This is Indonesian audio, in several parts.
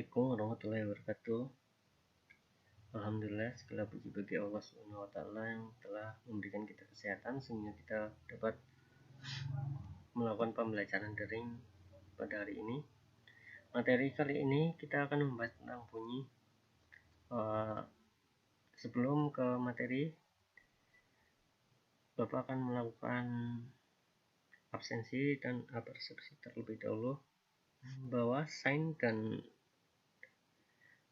Assalamualaikum warahmatullahi wabarakatuh. Alhamdulillah, segala puji bagi Allah Subhanahu wa taala yang telah memberikan kita kesehatan sehingga kita dapat melakukan pembelajaran daring pada hari ini. Materi kali ini kita akan membahas tentang bunyi. Sebelum ke materi, Bapak akan melakukan absensi dan persepsi terlebih dahulu bahwa sains dan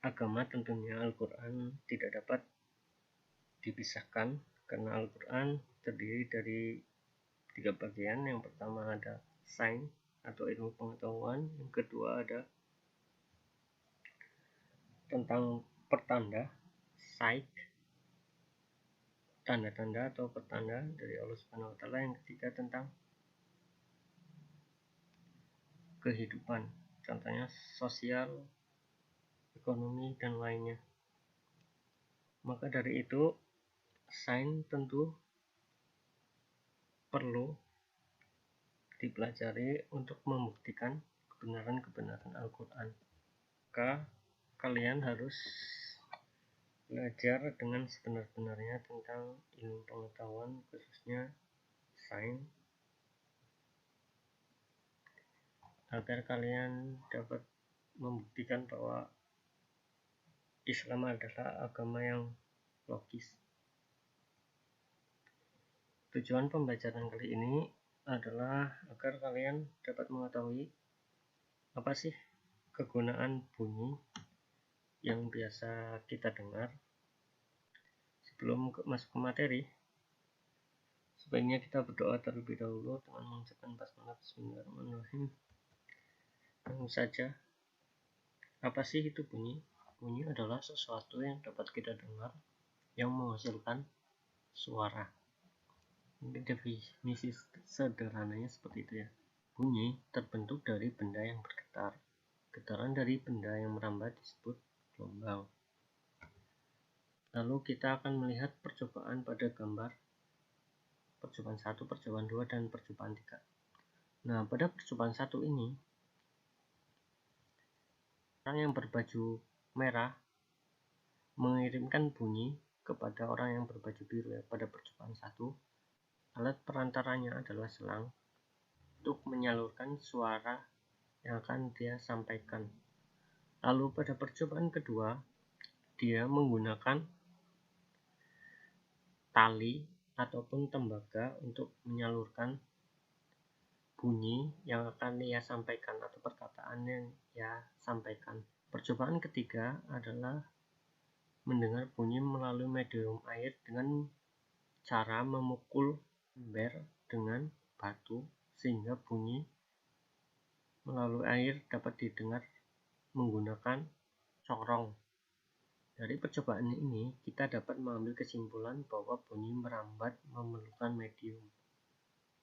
agama, tentunya Al-Quran, tidak dapat dipisahkan karena Al-Quran terdiri dari 3 bagian. Yang pertama ada sains atau ilmu pengetahuan, yang kedua ada tentang pertanda, sight, tanda-tanda atau pertanda dari Allah Subhanahu wa taala, yang ketiga tentang kehidupan, contohnya sosial, ekonomi, dan lainnya. Maka dari itu, sains tentu perlu dipelajari untuk membuktikan kebenaran Al-Quran. Maka kalian harus belajar dengan sebenar-benarnya tentang ilmu pengetahuan, khususnya sains, agar kalian dapat membuktikan bahwa Islam adalah agama yang logis. Tujuan pembelajaran kali ini adalah agar kalian dapat mengetahui apa sih kegunaan bunyi yang biasa kita dengar. Sebelum masuk ke materi, sebaiknya kita berdoa terlebih dahulu dengan mengucapkan basmalah. Bismillahirrahmanirrahim. Langsung saja, apa sih itu bunyi? Bunyi adalah sesuatu yang dapat kita dengar yang menghasilkan suara. Mungkin definisi sederhananya seperti itu ya. Bunyi terbentuk dari benda yang bergetar. Getaran dari benda yang merambat disebut gelombang. Lalu kita akan melihat percobaan pada gambar percobaan 1, percobaan 2, dan percobaan 3. Nah, pada percobaan 1 ini, orang yang berbaju merah mengirimkan bunyi kepada orang yang berbaju biru ya. Pada percobaan 1, alat perantaranya adalah selang untuk menyalurkan suara yang akan dia sampaikan. Lalu pada percobaan kedua, dia menggunakan tali ataupun tembaga untuk menyalurkan bunyi yang akan ia sampaikan atau perkataan yang ia sampaikan. Percobaan ketiga adalah mendengar bunyi melalui medium air dengan cara memukul ember dengan batu sehingga bunyi melalui air dapat didengar menggunakan corong. Dari percobaan ini kita dapat mengambil kesimpulan bahwa bunyi merambat memerlukan medium.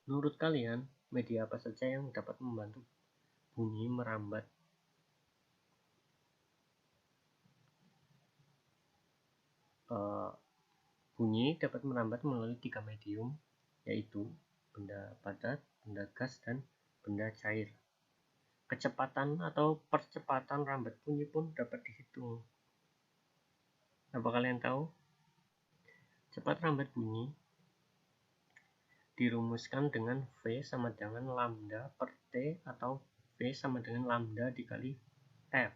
Menurut kalian, media apa saja yang dapat membantu bunyi merambat? Bunyi dapat merambat melalui 3 medium, yaitu benda padat, benda gas, dan benda cair. Kecepatan atau percepatan rambat bunyi pun dapat dihitung. Apa kalian tahu? Cepat rambat bunyi dirumuskan dengan V sama dengan lambda per T, atau V sama dengan lambda dikali F,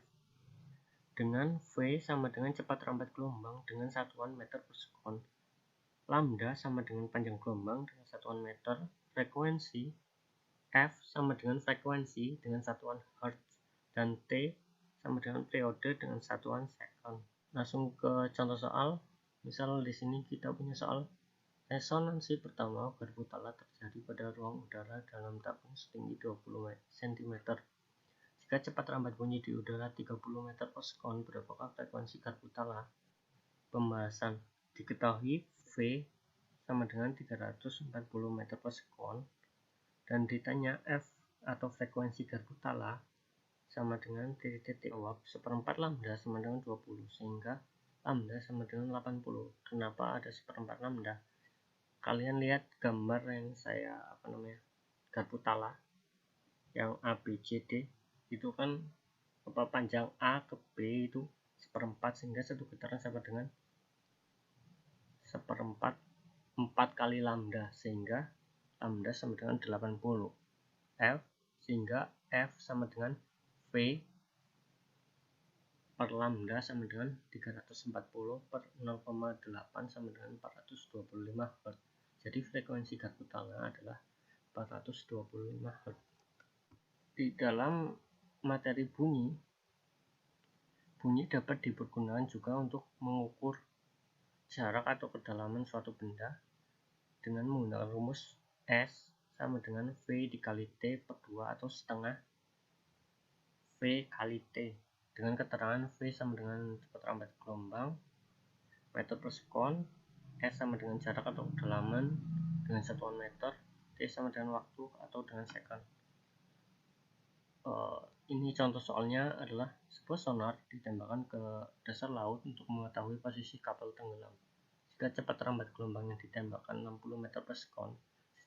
dengan V sama dengan cepat rambat gelombang dengan satuan meter per sekon, lambda sama dengan panjang gelombang dengan satuan meter, frekuensi F sama dengan frekuensi dengan satuan Hertz, dan T sama dengan periode dengan satuan second. Langsung ke contoh soal. Misal di sini kita punya soal resonansi pertama garpu tala terjadi pada ruang udara dalam tabung setinggi 20 cm. Jika cepat rambat bunyi di udara 30 meter per sekon, berapakah frekuensi garpu tala? Pembahasan. Diketahui V sama dengan 340 meter per sekon, dan ditanya F atau frekuensi garpu tala sama dengan titik-titik. Jawab 1/4 lambda sama dengan 20, sehingga lambda sama dengan 80. Kenapa ada 1/4 lambda? Kalian lihat gambar yang saya garpu tala yang ABCD itu kan panjang A ke B itu 1/4, sehingga satu getaran sama dengan 1/4 4 kali lambda, sehingga lambda sama dengan 80 F, sehingga F sama dengan V per lambda sama dengan 340 per 0,8 sama dengan 425 Hz. Jadi frekuensi garpu tengah adalah 425 Hz. Di dalam materi bunyi dapat dipergunakan juga untuk mengukur jarak atau kedalaman suatu benda dengan menggunakan rumus S sama dengan V dikali T per 2 atau setengah V kali T, dengan keterangan V sama dengan cepat rambat gelombang meter per sekon, S sama dengan jarak atau kedalaman dengan satuan meter, T sama dengan waktu atau dengan sekon. Ini contoh soalnya adalah sebuah sonar ditembakkan ke dasar laut untuk mengetahui posisi kapal tenggelam. Jika cepat rambat gelombang yang ditembakkan 60 meter per sekon,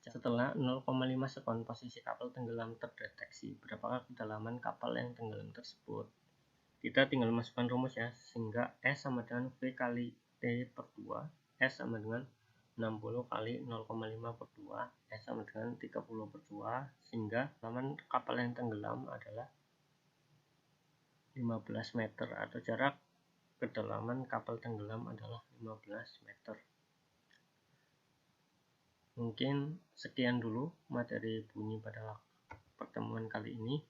setelah 0,5 sekon posisi kapal tenggelam terdeteksi. Berapakah kedalaman kapal yang tenggelam tersebut? Kita tinggal masukkan rumus ya, sehingga S sama dengan V kali T per 2, S sama dengan 60 kali 0,5 per 2, S sama dengan 30 per 2, sehingga kedalaman kapal yang tenggelam adalah 15 meter, atau jarak kedalaman kapal tenggelam adalah 15 meter. Mungkin sekian dulu materi bunyi pada pertemuan kali ini.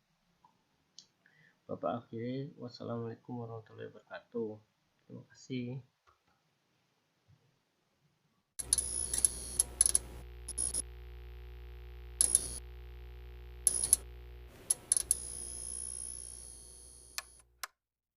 Bapak akhiri, wassalamualaikum warahmatullahi wabarakatuh. Terima kasih.